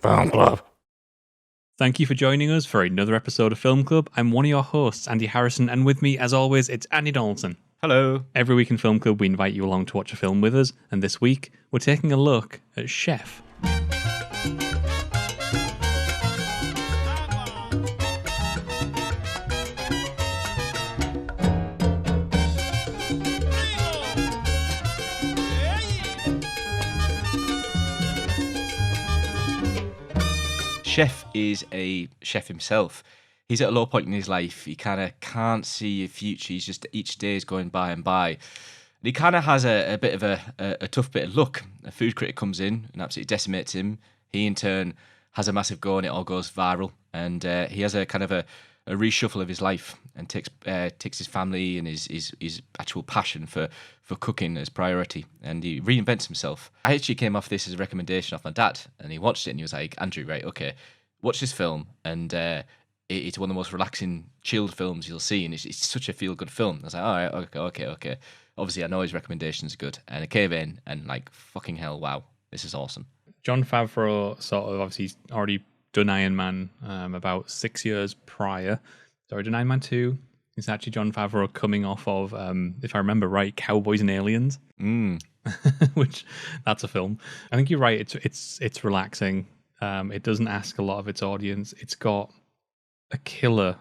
Film Club. Thank you for joining us for another episode of Film Club. I'm one of your hosts, Andy Harrison, and with me, as always, it's Andy Donaldson. Hello. Every week in Film Club, we invite you along to watch a film with us, and this week, we're taking a look at Chef. Chef is a chef himself. He's at a low point in his life. He kind of can't see a future. He's just, each day is going by and by. And he kind of has a bit of a tough bit of luck. A food critic comes in and absolutely decimates him. He, in turn, has a massive go and it all goes viral. And he has a kind of a reshuffle of his life and takes his family and his actual passion for cooking as priority, and he reinvents himself. I actually came off this as a recommendation off my dad, and he watched it and he was like, Andrew, right, okay, watch this film, and it's one of the most relaxing, chilled films you'll see, and it's such a feel-good film. I was like, all right, okay. Obviously, I know his recommendations are good, and I came in and like, fucking hell, wow, this is awesome. Jon Favreau sort of obviously already done Iron Man about 6 years prior. So he done Iron Man 2. It's actually Jon Favreau coming off of, if I remember right, Cowboys and Aliens, which that's a film. I think you're right. It's relaxing. It doesn't ask a lot of its audience. It's got a killer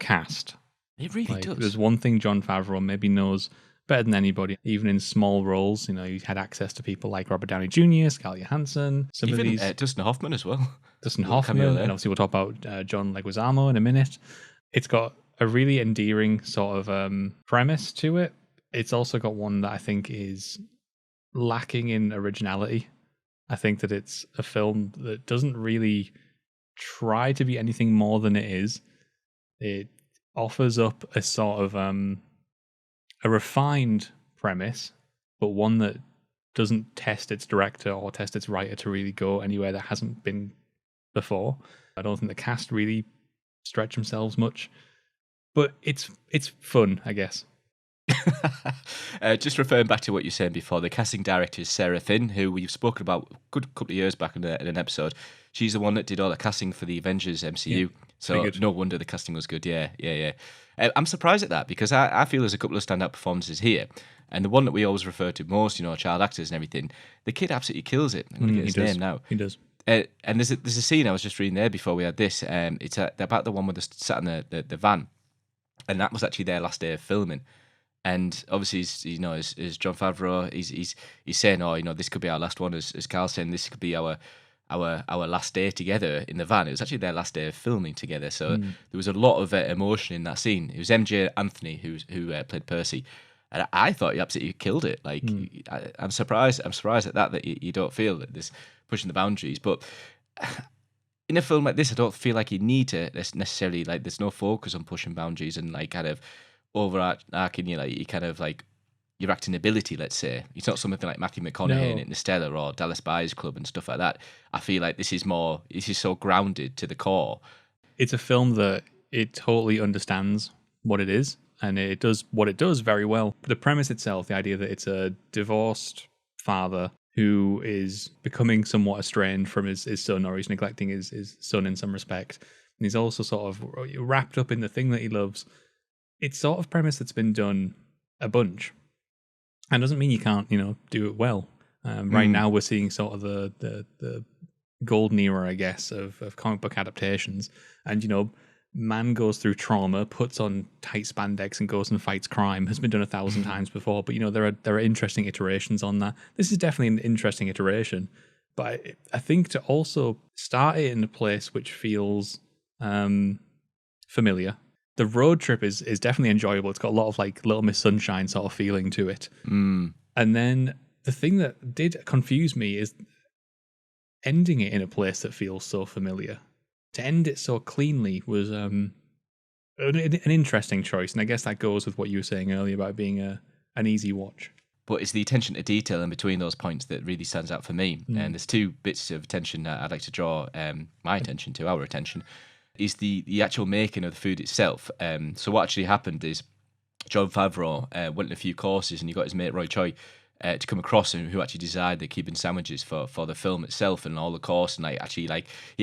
cast. It really does. There's one thing Jon Favreau maybe knows better than anybody, even in small roles. You know, he had access to people like Robert Downey Jr., Scarlett Johansson, even Dustin Hoffman as well. Dustin Hoffman, and obviously we'll talk about John Leguizamo in a minute. It's got a really endearing sort of premise to it. It's also got one that I think is lacking in originality. I think that it's a film that doesn't really try to be anything more than it is. It offers up a sort of a refined premise, but one that doesn't test its director or test its writer to really go anywhere that hasn't been before. I don't think the cast really stretch themselves much, but it's fun, I guess. Just referring back to what you said before, the casting director is Sarah Finn, who we've spoken about a good couple of years back in an episode. She's the one that did all the casting for the Avengers MCU, yeah, so no wonder the casting was good. Yeah. I'm surprised at that because I feel there's a couple of standout performances here, and the one that we always refer to most, child actors and everything, the kid absolutely kills it. I'm going to get his name now. He does. And there's a scene I was just reading there before we had this. It's about the one where they sat in the van, and that was actually their last day of filming. And obviously, as Jon Favreau, he's saying, this could be our last one. As Carl's saying, this could be our last day together in the van. It was actually their last day of filming together. So there was a lot of emotion in that scene. It was MJ Anthony who played Percy. And I thought he absolutely killed it. Like I'm surprised at that you don't feel that this pushing the boundaries. But in a film like this, I don't feel like you need to necessarily, like, there's no focus on pushing boundaries and like kind of overarching you kind of like your acting ability, let's say. It's not something like Matthew McConaughey in Interstellar or Dallas Buyers Club and stuff like that. I feel like this is so grounded to the core. It's a film that it totally understands what it is, and it does what it does very well. The premise itself, the idea that it's a divorced father who is becoming somewhat estranged from his son, or he's neglecting his son in some respect, and he's also sort of wrapped up in the thing that he loves. It's sort of premise that's been done a bunch. And doesn't mean you can't, do it well. Right now, we're seeing sort of the golden era, I guess, of comic book adaptations. And man goes through trauma, puts on tight spandex, and goes and fights crime. Has been done 1,000 times before, but there are interesting iterations on that. This is definitely an interesting iteration, but I think to also start it in a place which feels familiar. The road trip is definitely enjoyable. It's got a lot of like Little Miss Sunshine sort of feeling to it. And then the thing that did confuse me is ending it in a place that feels so familiar. To end it so cleanly was an interesting choice. And I guess that goes with what you were saying earlier about being an easy watch. But it's the attention to detail in between those points that really stands out for me. And there's two bits of attention that I'd like to draw our attention. Is the actual making of the food itself. So what actually happened is Jon Favreau went in a few courses and he got his mate Roy Choi to come across, and who actually designed the Cuban sandwiches for the film itself and all the course, and he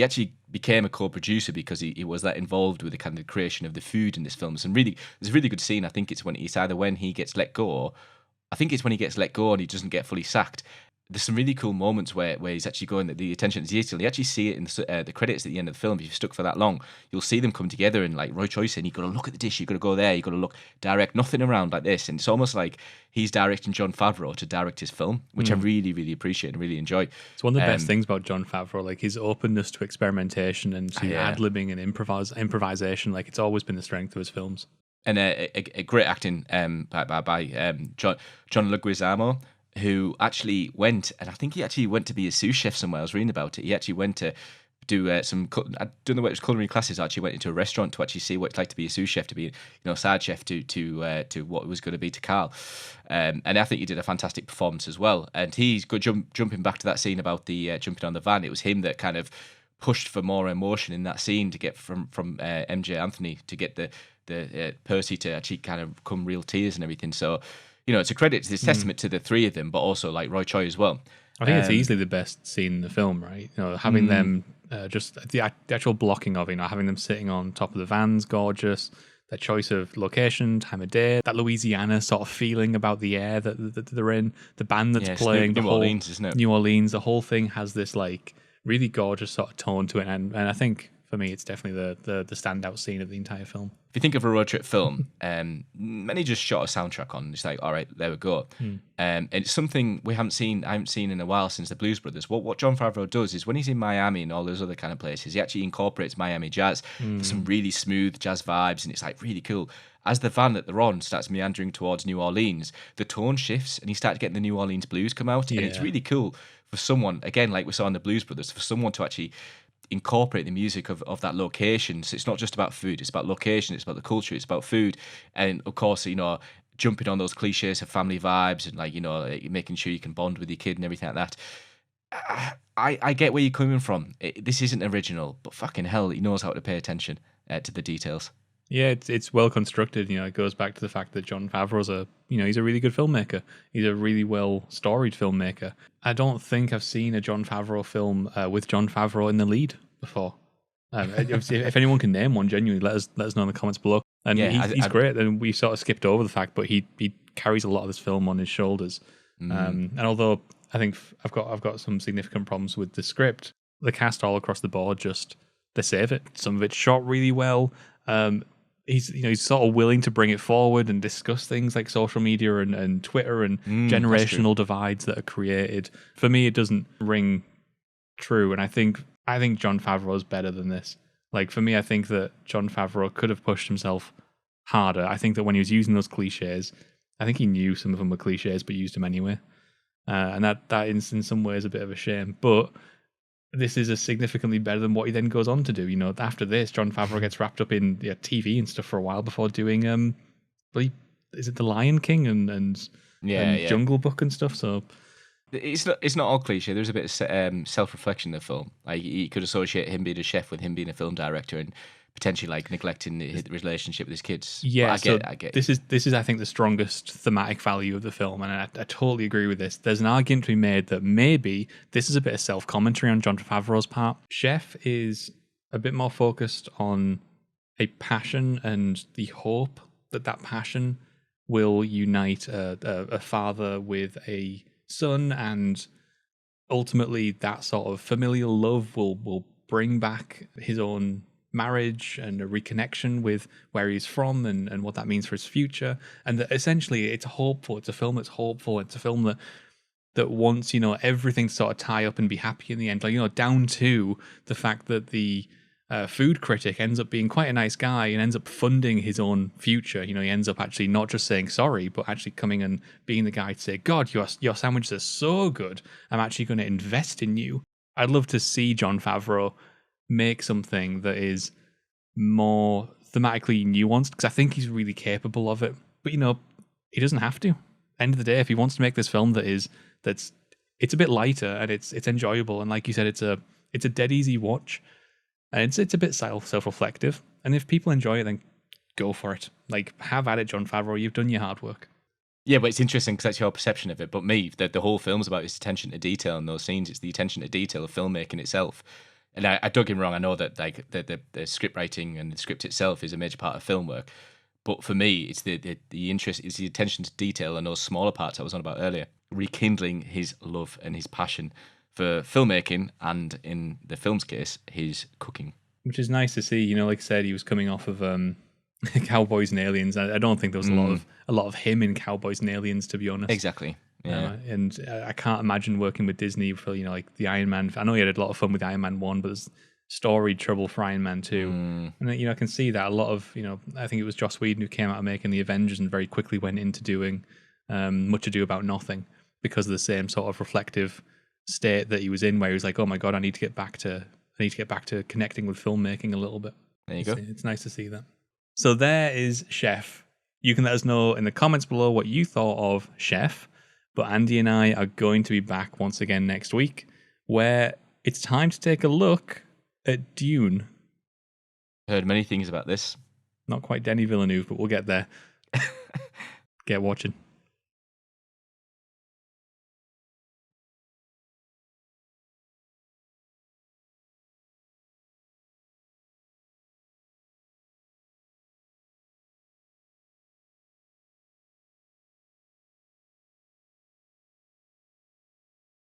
actually became a co-producer because he was that involved with the kind of creation of the food in this film. And really, there's a really good scene. I think it's either when he gets let go. I think it's when he gets let go and he doesn't get fully sacked. There's some really cool moments where he's actually going the attention to detail. You actually see it in the credits at the end of the film. If you've stuck for that long, you'll see them come together, and like Roy Choi saying, "You got to look at the dish. You got to go there. You got to look direct, nothing around like this." And it's almost like he's directing Jon Favreau to direct his film, which I really, really appreciate and really enjoy. It's one of the best things about Jon Favreau, like his openness to experimentation and to ad-libbing and improvisation. Like it's always been the strength of his films. And a great acting by John Leguizamo, who actually went, and I think he actually went to be a sous chef somewhere. I was reading about it. He actually went to do some, I don't know what it was, culinary classes. Actually went into a restaurant to actually see what it's like to be a sous chef, to be side chef to what it was going to be to Carl. And I think he did a fantastic performance as well. And he's good jumping back to that scene about the jumping on the van. It was him that kind of pushed for more emotion in that scene to get from MJ Anthony to get the Percy to actually kind of come real tears and everything. So, it's a credit, it's a testament to the three of them, but also like Roy Choi as well. I think it's easily the best scene in the film, right? Having them, just the actual blocking of, having them sitting on top of the van's gorgeous. Their choice of location, time of day, that Louisiana sort of feeling about the air that they're in, the band that's playing, New Orleans, isn't it? New Orleans, the whole thing has this like really gorgeous sort of tone to it, and I think for me, it's definitely the standout scene of the entire film. If you think of a road trip film, many just shot a soundtrack on. It's like, all right, there we go. And it's something I haven't seen in a while since the Blues Brothers. What Jon Favreau does is when he's in Miami and all those other kind of places, he actually incorporates Miami jazz. There's some really smooth jazz vibes, and it's like really cool. As the van that they're on starts meandering towards New Orleans, the tone shifts, and you start getting the New Orleans blues come out, and it's really cool for someone, again, like we saw in the Blues Brothers, for someone to actually incorporate the music of that location. So it's not just about food, it's about location, it's about the culture, it's about food, and of course, jumping on those cliches of family vibes and like making sure you can bond with your kid and everything like that. I get where you're coming from. This isn't original, but fucking hell, he knows how to pay attention to the details. Yeah, it's well constructed. It goes back to the fact that Jon Favreau's he's a really good filmmaker. He's a really well storied filmmaker. I don't think I've seen a Jon Favreau film with Jon Favreau in the lead before. If anyone can name one, genuinely, let us know in the comments below. And he's great. And we sort of skipped over the fact, but he carries a lot of this film on his shoulders. And although I think I've got some significant problems with the script, the cast all across the board they save it. Some of it's shot really well. He's sort of willing to bring it forward and discuss things like social media and Twitter and generational divides that are created. For me, it doesn't ring true, and I think Jon Favreau is better than this. Like for me, I think that Jon Favreau could have pushed himself harder. I think that when he was using those cliches, I think he knew some of them were cliches, but used them anyway, and that is in some ways a bit of a shame. But this is significantly better than what he then goes on to do. After this, Jon Favreau gets wrapped up in TV and stuff for a while before doing is it The Lion King and Jungle Book and stuff. So it's not all cliche. There's a bit of self-reflection in the film. Like you could associate him being a chef with him being a film director and potentially like neglecting his relationship with his kids. Yeah, I get. This is I think the strongest thematic value of the film, and I totally agree with this. There's an argument to be made that maybe this is a bit of self-commentary on Jon Favreau's part. Chef is a bit more focused on a passion and the hope that passion will unite a father with a son, and ultimately that sort of familial love will bring back his own marriage and a reconnection with where he's from and what that means for his future. And that essentially it's hopeful. It's a film that's hopeful. It's a film that wants, everything to sort of tie up and be happy in the end. Like, down to the fact that the food critic ends up being quite a nice guy and ends up funding his own future. He ends up actually not just saying sorry, but actually coming and being the guy to say, God, your sandwiches are so good. I'm actually going to invest in you. I'd love to see Jon Favreau make something that is more thematically nuanced, because I think he's really capable of it. But he doesn't have to. End of the day, if he wants to make this film it's a bit lighter and it's enjoyable, and like you said, it's a dead easy watch, and it's a bit self-reflective. And if people enjoy it, then go for it. Like, have at it, Jon Favreau. You've done your hard work. Yeah, but it's interesting because that's your perception of it. But me, the whole film's about his attention to detail in those scenes. It's the attention to detail of filmmaking itself. And I don't get me wrong, I know that like the script writing and the script itself is a major part of film work. But for me, it's the interest, it's the attention to detail and those smaller parts I was on about earlier, rekindling his love and his passion for filmmaking, and in the film's case, his cooking. Which is nice to see. You know, like I said, he was coming off of Cowboys and Aliens. I don't think there was a lot of him in Cowboys and Aliens, to be honest. Exactly. Yeah. And I can't imagine working with Disney for, you know, like the Iron Man. I know he had a lot of fun with Iron Man 1, but there's story trouble for Iron Man 2. And, you know, I can see that a lot of, you know, I think it was Joss Whedon who came out of making the Avengers and very quickly went into doing Much Ado About Nothing because of the same sort of reflective state that he was in, where he was like, oh my God, I need to get back to connecting with filmmaking a little bit. There you go. It's nice to see that. So there is Chef. You can let us know in the comments below what you thought of Chef. But Andy and I are going to be back once again next week, where it's time to take a look at Dune. Heard many things about this. Not quite Denis Villeneuve, but we'll get there. Get watching.